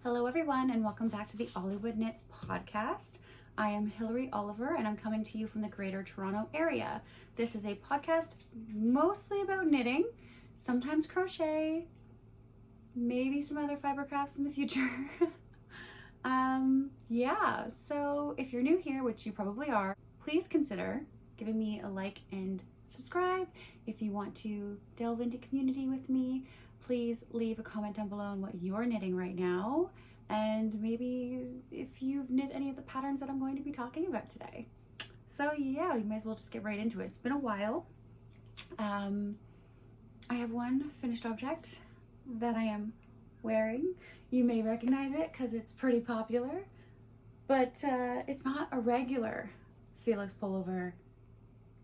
Hello everyone and welcome back to the OllywoodKnits podcast. I am Hillary Oliver and I'm coming to you from the Greater Toronto area. This is a podcast mostly about knitting, sometimes crochet, maybe some other fiber crafts in the future. So if you're new here, which you probably are, please consider giving me a like and subscribe. If you want to delve into community with me, please leave a comment down below on what you're knitting right now, and maybe if you've knit any of the patterns that I'm going to be talking about today. So yeah, we might as well just get right into it. It's been a while. I have one finished object that I am wearing. You may recognize it because it's pretty popular, but it's not a regular Felix pullover.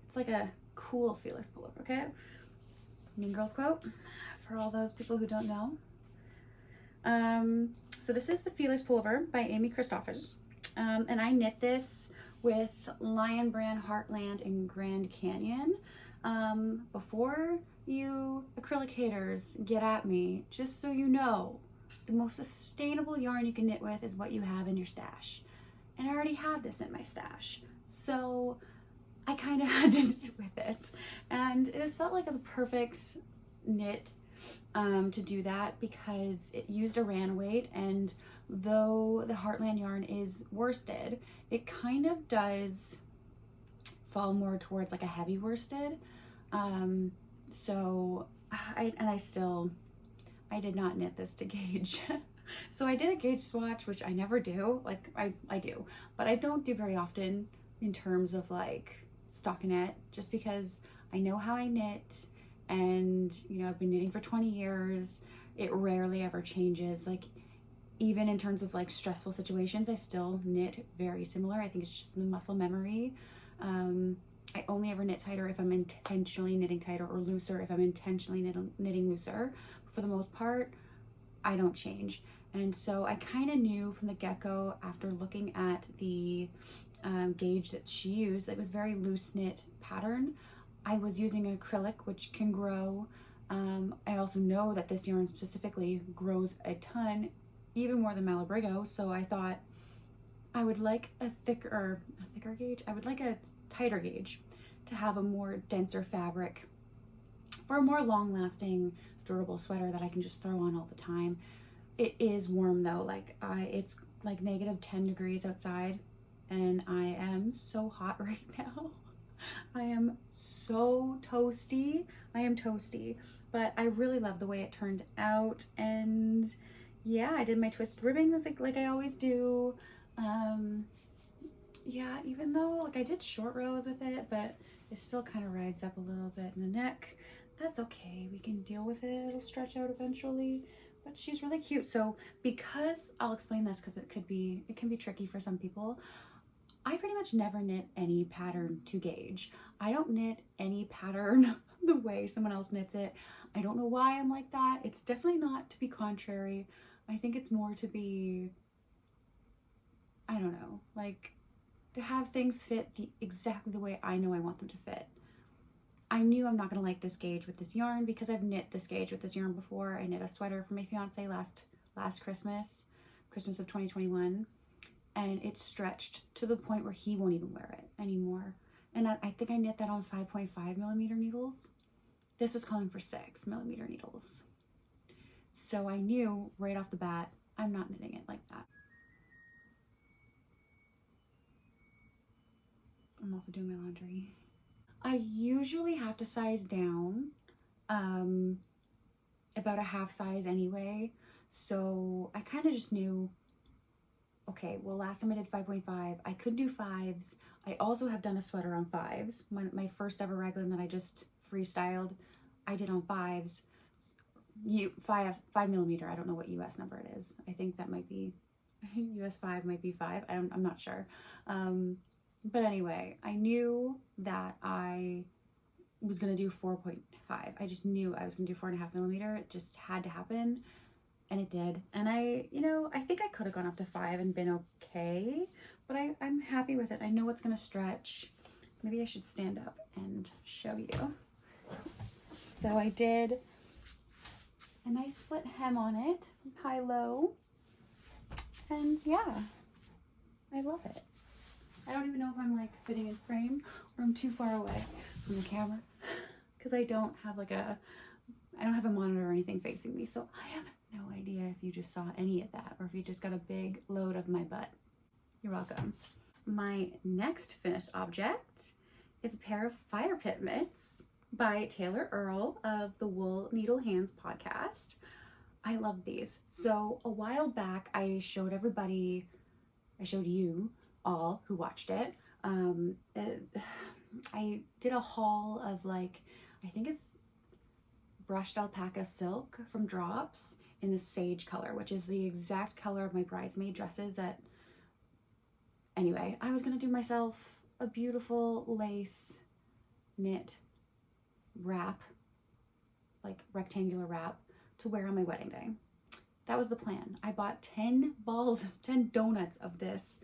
It's like a cool Felix pullover, okay? Mean Girls quote for all those people who don't know. So this is the Felix pullover by Amy Christophers, and I knit this with Lion Brand, Heartland, and Grand Canyon. Before you acrylic haters get at me, just so you know, the most sustainable yarn you can knit with is what you have in your stash. And I already had this in my stash, so I kind of had to knit with it. And this felt like a perfect knit to do that because it used a ran weight, and though the Heartland yarn is worsted, it kind of does fall more towards like a heavy worsted. I did not knit this to gauge. So I did a gauge swatch, which I never do. Like I do, but I don't do very often in terms of like stockinette, just because I know how I knit, and you know, I've been knitting for 20 years. It rarely ever changes. Like even in terms of like stressful situations, I still knit very similar. I think it's just the muscle memory. I only ever knit tighter if I'm intentionally knitting tighter, or looser if I'm intentionally knitting looser. But for the most part, I don't change. And so I kind of knew from the get-go, after looking at the gauge that she used, it was very loose knit pattern. I was using an acrylic, which can grow. I also know that this yarn specifically grows a ton, even more than Malabrigo. So I thought I would like a thicker gauge. I would like a tighter gauge to have a more denser fabric for a more long-lasting, durable sweater that I can just throw on all the time. It is warm though. It's like -10 degrees outside, and I am so hot right now. I am so toasty. I am toasty, but I really love the way it turned out. And yeah, I did my twisted ribbing like I always do. Yeah, even though like I did short rows with it, but it still kind of rides up a little bit in the neck. That's okay, we can deal with it. It'll stretch out eventually, but she's really cute. So because I'll explain this because it can be tricky for some people. I pretty much never knit any pattern to gauge. I don't knit any pattern the way someone else knits it. I don't know why I'm like that. It's definitely not to be contrary. I think it's more to be, I don't know, like to have things fit exactly the way I know I want them to fit. I knew I'm not gonna like this gauge with this yarn because I've knit this gauge with this yarn before. I knit a sweater for my fiance last Christmas of 2021. And it stretched to the point where he won't even wear it anymore. And I think I knit that on 5.5 millimeter needles. This was calling for 6 millimeter needles. So I knew right off the bat, I'm not knitting it like that. I'm also doing my laundry. I usually have to size down about a half size anyway. So I kind of just knew, okay, well, last time I did 5.5, I could do 5s. I also have done a sweater on 5s. My first ever raglan that I just freestyled, I did on 5s. 5 millimeter, I don't know what US number it is. I think that might be, US 5 might be 5. I'm not sure. But anyway, I knew that I was gonna do 4.5. I just knew I was gonna do 4.5 millimeter. It just had to happen. And it did. And I think I could have gone up to 5 and been okay, but I'm happy with it. I know it's gonna stretch. Maybe I should stand up and show you. So I did a nice split hem on it, high-low. And yeah, I love it. I don't even know if I'm like fitting in frame or I'm too far away from the camera because I don't have a monitor or anything facing me. So I have no idea if you just saw any of that or if you just got a big load of my butt. You're welcome. My next finished object is a pair of fire pit mitts by Taylor Earl of the Wool Needle Hands podcast. I love these. So a while back, I showed you all who watched it. I did a haul of like, I think it's brushed alpaca silk from Drops in the sage color, which is the exact color of my bridesmaid dresses that, anyway, I was gonna do myself a beautiful lace knit wrap, like rectangular wrap to wear on my wedding day. That was the plan. I bought 10 donuts of this,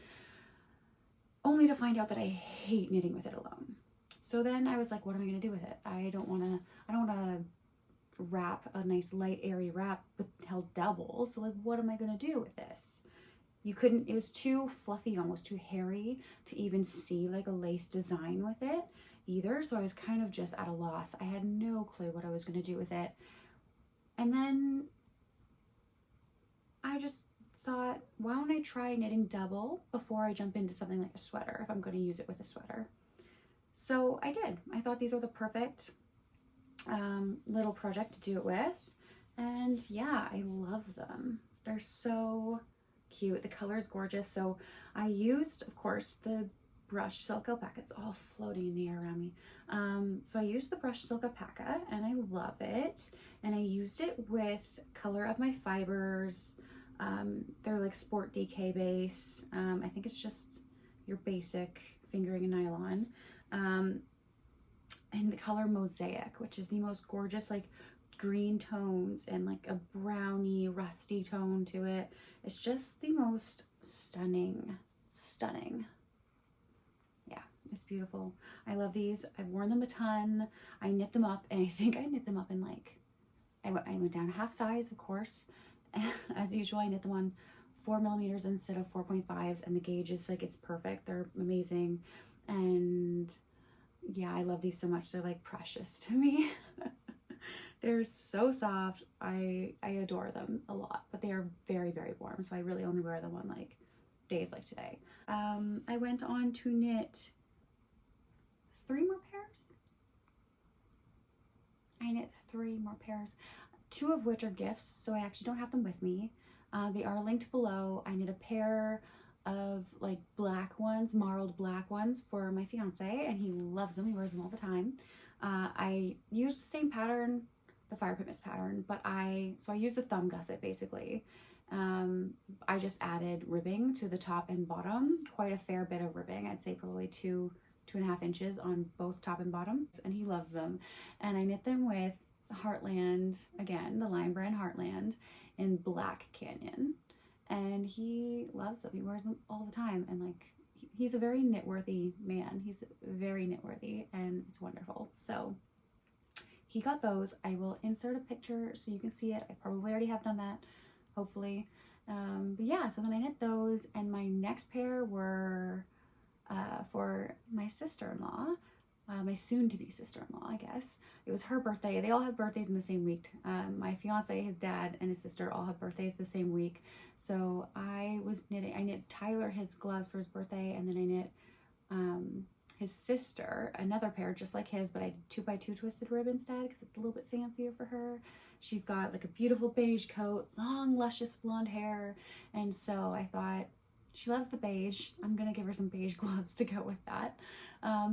only to find out that I hate knitting with it alone. So then I was like, what am I gonna do with it? I don't wanna wrap a nice light airy wrap with held double. So like, what am I gonna do with this? It was too fluffy, almost too hairy to even see like a lace design with it either. So I was kind of just at a loss. I had no clue what I was gonna do with it. And then I just thought, why don't I try knitting double before I jump into something like a sweater if I'm going to use it with a sweater. So I did. I thought these were the perfect little project to do it with. And yeah, I love them. They're so cute. The color is gorgeous. So I used, of course, the brushed silk alpaca. It's all floating in the air around me. So I used the brushed silk alpaca and I love it. And I used it with Color of My Fibers. They're like Sport DK base. I think it's just your basic fingering and nylon. And the color Mosaic, which is the most gorgeous like green tones and like a browny rusty tone to it. It's just the most stunning. Yeah, it's beautiful. I love these. I've worn them a ton. I knit them up, and I think I knit them up in like, I went down half size, of course. As usual, I knit them on 4mm instead of 4.5s, and the gauge is like, it's perfect. They're amazing. And yeah, I love these so much. They're like precious to me. They're so soft. I adore them a lot, but they are very, very warm. So I really only wear them on like days like today. I went on to knit 3 more pairs. I knit 3 more pairs, 2 of which are gifts. So I actually don't have them with me. They are linked below. I knit a pair of like black ones, marled black ones for my fiance, and he loves them. He wears them all the time. I use the same pattern, the Fire Pit Mist pattern, but I use the thumb gusset basically. I just added ribbing to the top and bottom, quite a fair bit of ribbing. I'd say probably 2.5 inches on both top and bottom, and he loves them. And I knit them with Heartland, again, the Lime brand Heartland in Black Canyon. And he loves them. He wears them all the time. And like, he's a very knitworthy man. He's very knitworthy, and it's wonderful. So he got those. I will insert a picture so you can see it. I probably already have done that, hopefully. But yeah, so then I knit those, and my next pair were for my sister-in-law, my soon-to-be sister-in-law, I guess. It was her birthday. They all had birthdays in the same week. My fiance, his dad, and his sister all had birthdays the same week. So I knit Tyler his gloves for his birthday, and then I knit his sister another pair just like his, but I did 2x2 twisted rib instead because it's a little bit fancier for her. She's got like a beautiful beige coat, long luscious blonde hair, and so I thought, she loves the beige, I'm gonna give her some beige gloves to go with that.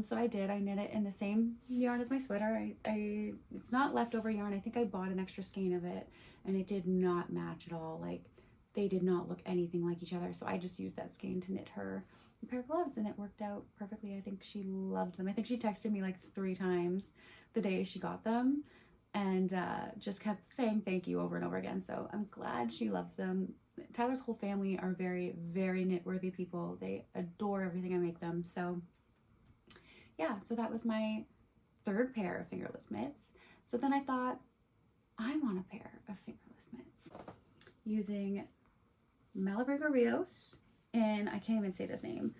So I did. I knit it in the same yarn as my sweater. It's not leftover yarn. I think I bought an extra skein of it, and it did not match at all. Like, they did not look anything like each other. So I just used that skein to knit her a pair of gloves, and it worked out perfectly. I think she loved them. I think she texted me like 3 times the day she got them, and just kept saying thank you over and over again. So I'm glad she loves them. Tyler's whole family are very, very knitworthy people. They adore everything I make them. So yeah, so that was my 3rd pair of fingerless mitts. So then I thought, I want a pair of fingerless mitts using Malabrigo Rios, and I can't even say this name.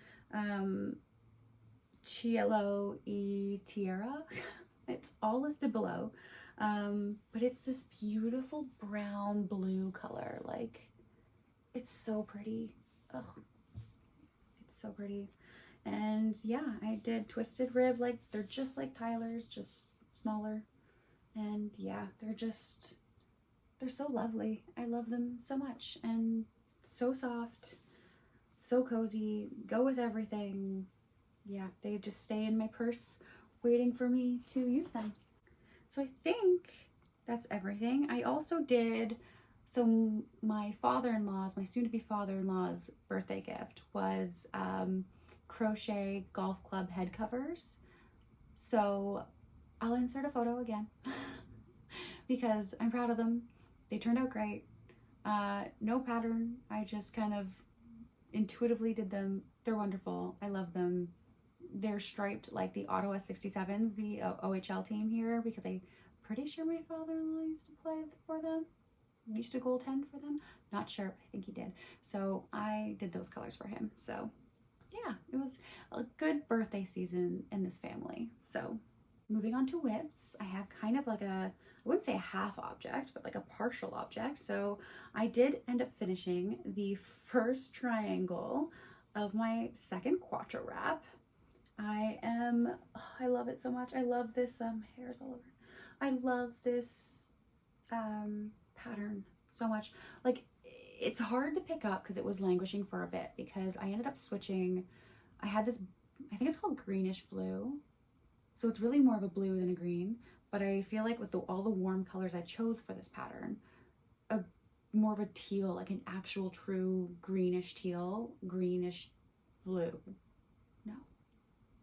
Cielo y Tierra. It's all listed below. But it's this beautiful brown blue color. Like, it's so pretty. Ugh. It's so pretty. And yeah, I did twisted rib. Like, they're just like Tyler's, just smaller. And yeah, they're so lovely. I love them so much. And so soft, so cozy, go with everything. Yeah, they just stay in my purse waiting for me to use them. So I think that's everything. I also did, so my father-in-law's, my soon-to-be father-in-law's birthday gift was crochet golf club head covers. So I'll insert a photo again because I'm proud of them. They turned out great. No pattern. I just kind of intuitively did them. They're wonderful. I love them. They're striped like the Ottawa 67s, the OHL team here, because I'm pretty sure my father-in-law used to play for them. Used to goaltend for them. Not sure, but I think he did. So I did those colors for him. So yeah, it was a good birthday season in this family. So moving on to whips, I have kind of like I wouldn't say a half object, but like a partial object. So I did end up finishing the first triangle of my second Cuatro wrap. I love it so much. I love this, hairs all over. I love this pattern so much. Like, it's hard to pick up because it was languishing for a bit because I ended up switching. I had this, I think it's called greenish blue. So it's really more of a blue than a green, but I feel like with all the warm colors I chose for this pattern, more of a teal, like an actual true greenish teal, greenish blue. No,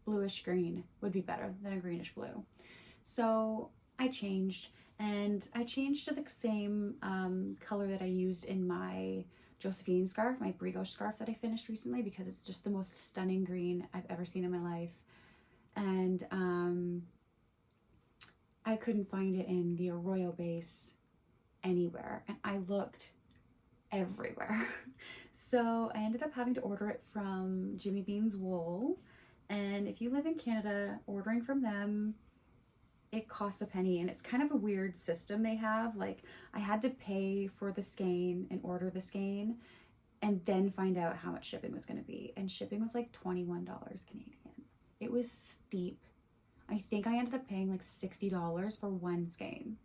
bluish green would be better than a greenish blue. So I changed, and I changed to the same color that I used in my Josephine scarf, my brioche scarf that I finished recently, because it's just the most stunning green I've ever seen in my life. And I couldn't find it in the Arroyo base anywhere, and I looked everywhere. So I ended up having to order it from Jimmy Bean's Wool, and if you live in Canada, ordering from them, it costs a penny, and it's kind of a weird system they have. Like, I had to pay for the skein and order the skein and then find out how much shipping was going to be, and shipping was like $21 Canadian. It was steep. I think I ended up paying like $60 for one skein.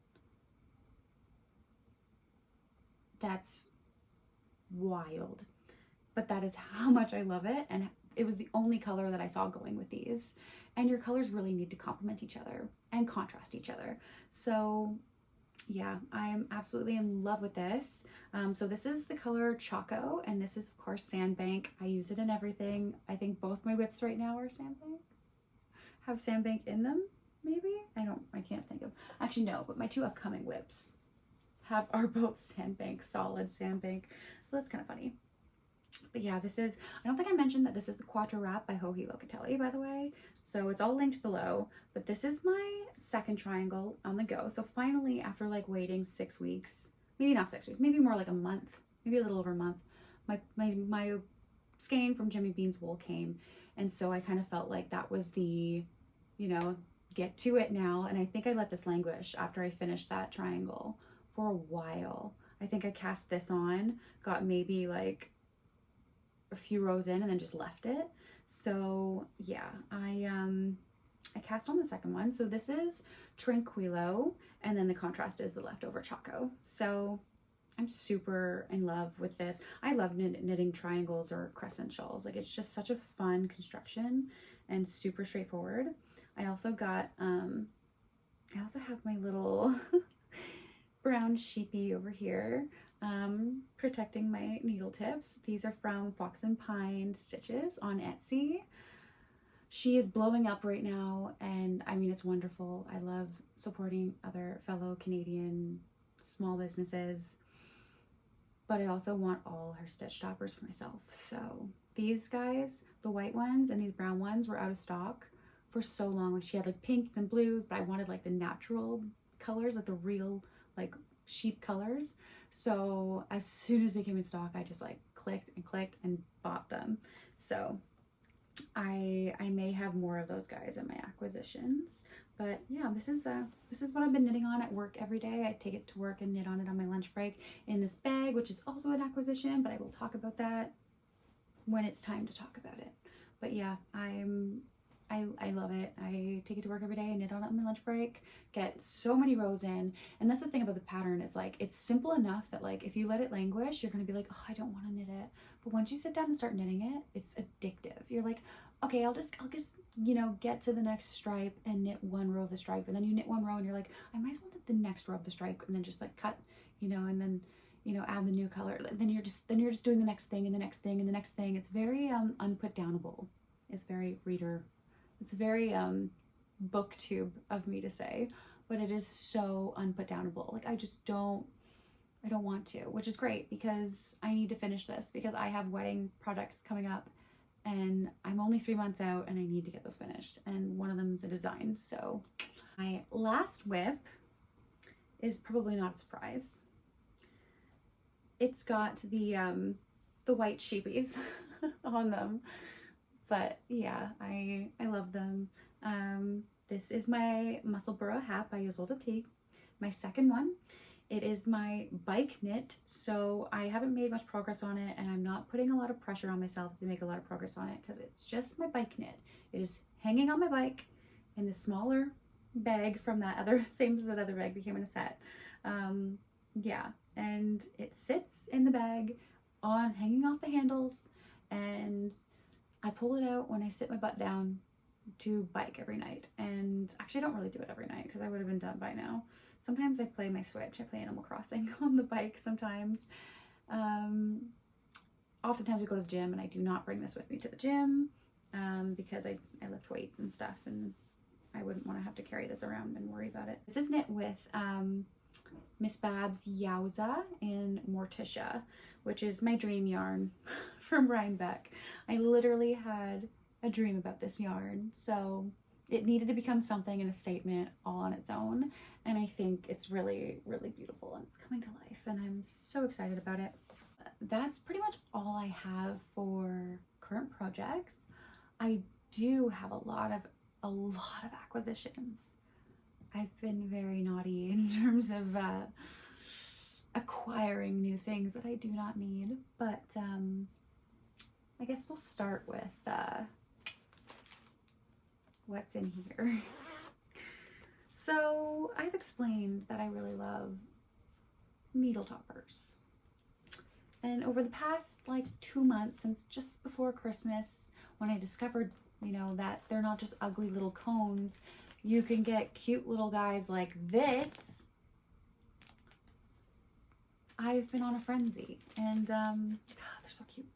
That's wild, but that is how much I love it, and it was the only color that I saw going with these. And your colors really need to complement each other and contrast each other. So yeah, I'm absolutely in love with this. So this is the color Choco, and this is of course Sandbank. I use it in everything. I think both my whips right now are Sandbank. Have Sandbank in them, maybe? I can't think of. Actually no, but my two upcoming whips are both Sandbank, solid Sandbank. So that's kind of funny. But yeah, this is, I don't think I mentioned that this is the Cuatro wrap by Joji Locatelli, by the way. So it's all linked below, but this is my second triangle on the go. So finally, after like waiting 6 weeks, maybe not 6 weeks, maybe more like a month, maybe a little over a month, my skein from Jimmy Bean's Wool came. And so I kind of felt like that was the, you know, get to it now. And I think I let this languish after I finished that triangle for a while. I think I cast this on, got maybe like a few rows in, and then just left it. So yeah, I cast on the second one. So this is Tranquilo, and then the contrast is the leftover Choco. So I'm super in love with this. I love knitting triangles or crescent shawls. Like, it's just such a fun construction and super straightforward. I also got I also have my little brown sheepy over here, protecting my needle tips. These are from Fox and Pine Stitches on Etsy. She is blowing up right now, and I mean, it's wonderful. I love supporting other fellow Canadian small businesses, but I also want all her stitch toppers for myself. So these guys, the white ones and these brown ones, were out of stock for so long. Like, she had like pinks and blues, but I wanted like the natural colors, like the real like sheep colors. So as soon as they came in stock, I just like clicked and bought them. So I may have more of those guys in my acquisitions. But yeah, this is what I've been knitting on at work every day. I take it to work and knit on it on my lunch break in this bag, which is also an acquisition, but I will talk about that when it's time to talk about it. But yeah, I love it. I take it to work every day and knit on it on my lunch break, get so many rows in. And that's the thing about the pattern, is like, it's simple enough that like, if you let it languish, you're gonna be like, oh, I don't want to knit it. But once you sit down and start knitting it, it's addictive. You're like, okay, I'll just, you know, get to the next stripe and knit one row of the stripe. And then you knit one row and you're like, I might as well knit the next row of the stripe, and then just like cut, you know, and then, you know, add the new color. Then you're just doing the next thing and the next thing and the next thing. It's very unputdownable. It's very it's very booktube of me to say, but it is so unputdownable. Like, I don't want to, which is great, because I need to finish this, because I have wedding projects coming up and I'm only 3 months out and I need to get those finished. And one of them is a design. So my last whip is probably not a surprise. It's got the white sheepies on them. But yeah, I love them. This is my Musselburgh hat by Ozetta, my second one. It is my bike knit, so I haven't made much progress on it, and I'm not putting a lot of pressure on myself to make a lot of progress on it, because it's just my bike knit. It is hanging on my bike in the smaller bag from that other, same as that other bag that came in a set. Yeah, and it sits in the bag on hanging off the handles, and I pull it out when I sit my butt down to bike every night. And actually, I don't really do it every night, because I would have been done by now. Sometimes I play my Switch. I play Animal Crossing on the bike sometimes. Oftentimes we go to the gym, and I do not bring this with me to the gym because I lift weights and stuff, and I wouldn't want to have to carry this around and worry about it. This is knit with Miss Babs Yowza in Morticia, which is my dream yarn from Rhinebeck. I literally had a dream about this yarn, so it needed to become something and a statement all on its own, and I think it's really, really beautiful, and it's coming to life, and I'm so excited about it. That's pretty much all I have for current projects. I do have a lot of acquisitions. I've been very naughty in terms of acquiring new things that I do not need, but I guess we'll start with what's in here. So I've explained that I really love needle toppers, and over the past like 2 months, since just before Christmas, when I discovered, you know, that they're not just ugly little cones, you can get cute little guys like this, I've been on a frenzy, and God, they're so cute.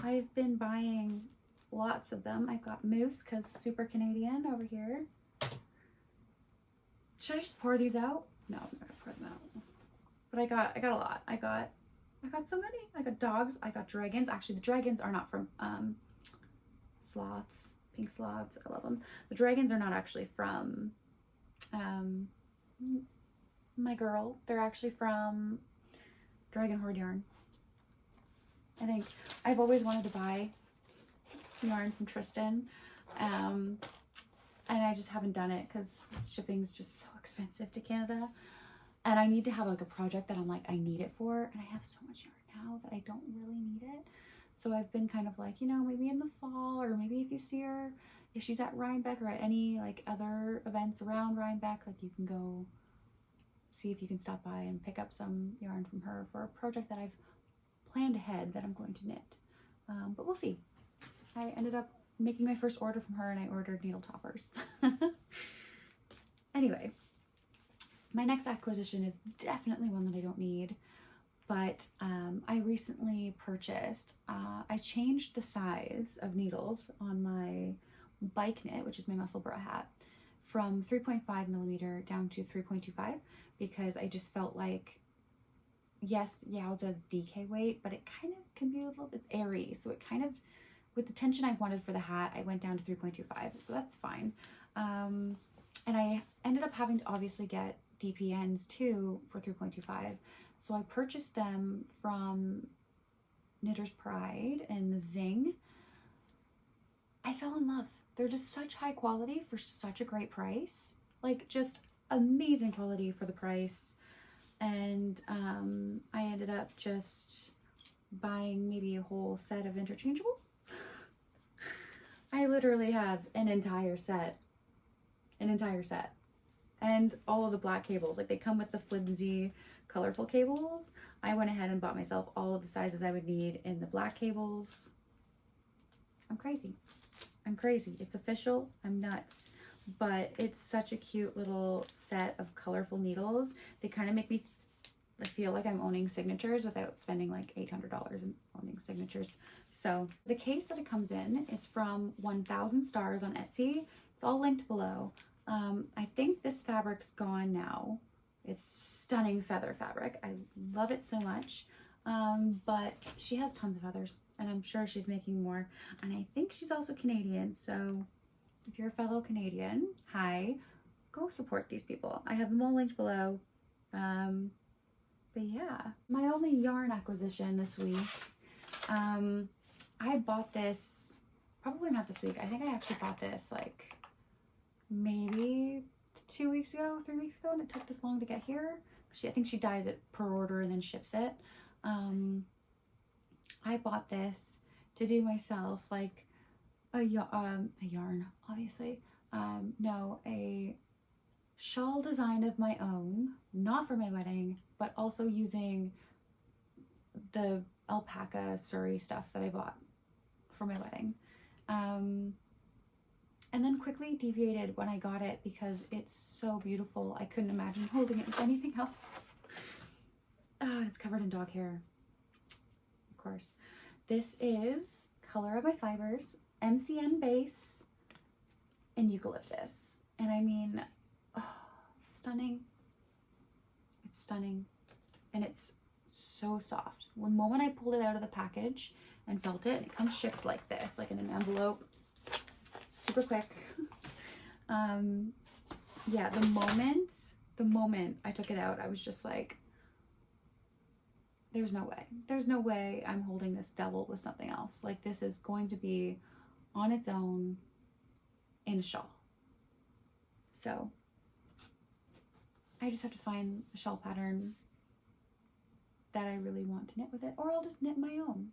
I've been buying lots of them. I've got Moose, because super Canadian over here. Should I just pour these out? No, I'm not gonna pour them out. But I got a lot. I got so many. I got dogs. I got dragons. Actually, the dragons are not from sloths, pink sloths. I love them. The dragons are not actually from my girl. They're actually from Dragon Horde yarn. I think I've always wanted to buy yarn from Tristan, and I just haven't done it because shipping's just so expensive to Canada, and I need to have like a project that I'm like, I need it for, and I have so much yarn now that I don't really need it. So I've been kind of like, you know, maybe in the fall, or maybe if you see her, if she's at Rhinebeck or at any like other events around Rhinebeck, like you can go see if you can stop by and pick up some yarn from her for a project that I've planned ahead that I'm going to knit. But we'll see. I ended up making my first order from her, and I ordered needle toppers. Anyway, my next acquisition is definitely one that I don't need, but I recently purchased, I changed the size of needles on my bike knit, which is my Musselburgh hat, from 3.5 millimeter down to 3.25, because I just felt like, yes, Yowza's DK weight, but it kind of can be a little, it's airy, so it kind of, with the tension I wanted for the hat, I went down to 3.25, so that's fine. And I ended up having to obviously get DPNs too for 3.25, so I purchased them from Knitter's Pride and the Zing, I fell in love. They're just such high quality for such a great price. Like, just amazing quality for the price. And I ended up just buying maybe a whole set of interchangeables. I literally have an entire set. And all of the black cables, like they come with the flimsy, colorful cables. I went ahead and bought myself all of the sizes I would need in the black cables. I'm crazy. It's official. I'm nuts. But it's such a cute little set of colorful needles. They kind of make me feel like I'm owning signatures without spending like $800 in owning signatures. So the case that it comes in is from 1000 Stars on Etsy. It's all linked below. I think this fabric's gone now. It's stunning feather fabric. I love it so much. But she has tons of others, and I'm sure she's making more. And I think she's also Canadian, so if you're a fellow Canadian, hi, go support these people. I have them all linked below. But yeah, my only yarn acquisition this week, I bought this, probably not this week. I think I actually bought this like maybe 2 weeks ago, 3 weeks ago, and it took this long to get here. I think she dyes it per order and then ships it. I bought this to do myself like a yarn, obviously. No, a shawl design of my own, not for my wedding, but also using the alpaca Surrey stuff that I bought for my wedding. And then quickly deviated when I got it because it's so beautiful. I couldn't imagine holding it with anything else. It's covered in dog hair, of course. This is Color of My Fibers, MCN base, and eucalyptus. And I mean, oh, stunning. It's stunning. And it's so soft. The moment I pulled it out of the package and felt it, it comes shipped like this, like in an envelope, super quick. Yeah, the moment I took it out, I was just like, there's no way I'm holding this double with something else. Like, this is going to be on its own in a shawl. So I just have to find a shawl pattern that I really want to knit with it, or I'll just knit my own.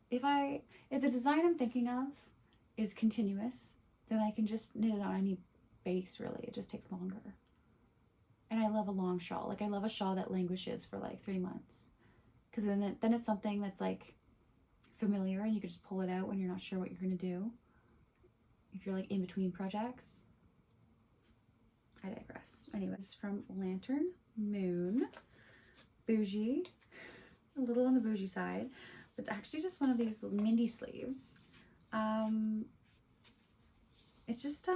If the design I'm thinking of is continuous, then I can just knit it on any base, really. It just takes longer. And I love a long shawl. Like, I love a shawl that languishes for like 3 months, because then it's something that's like familiar and you can just pull it out when you're not sure what you're gonna do. If you're like in between projects. I digress. Anyways, from Lantern Moon, bougie, a little on the bougie side. It's actually just one of these mini sleeves. It's just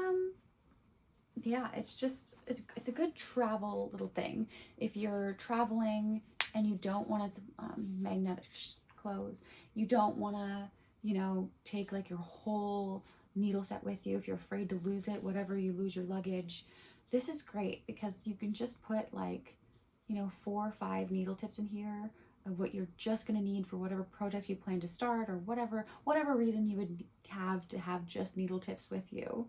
yeah, it's a good travel little thing. If you're traveling and you don't want to magnetic clothes, you don't want to, you know, take like your whole needle set with you if you're afraid to lose it, whatever, you lose your luggage. This is great because you can just put like, you know, 4 or 5 needle tips in here of what you're just going to need for whatever project you plan to start, or whatever reason you would have to have just needle tips with you.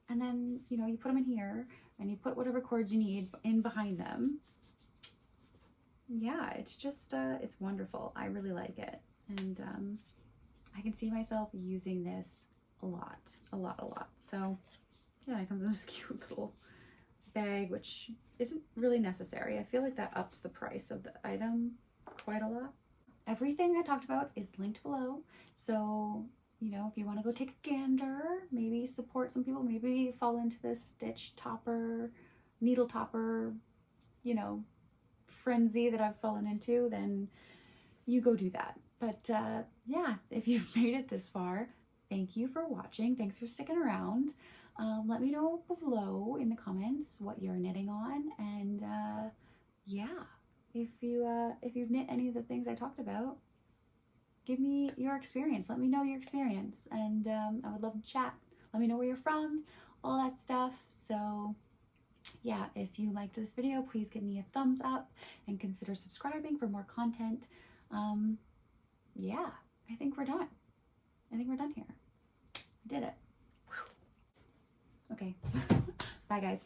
And then, you know, you put them in here and you put whatever cords you need in behind them. Yeah, it's just, it's wonderful. I really like it. And I can see myself using this a lot. So yeah, it comes in this cute little bag, which isn't really necessary. I feel like that ups the price of the item quite a lot. Everything I talked about is linked below. So, you know, if you want to go take a gander, maybe support some people, maybe fall into this stitch topper, needle topper, you know, frenzy that I've fallen into, then you go do that. But yeah, if you've made it this far, thank you for watching. Thanks for sticking around. Let me know below in the comments what you're knitting on, and yeah, if you've knit any of the things I talked about, give me your experience. Let me know your experience, and I would love to chat. Let me know where you're from, all that stuff. So yeah, if you liked this video, please give me a thumbs up and consider subscribing for more content. Yeah, I think we're done. I think we're done here. I did it. Whew. Okay. Bye, guys.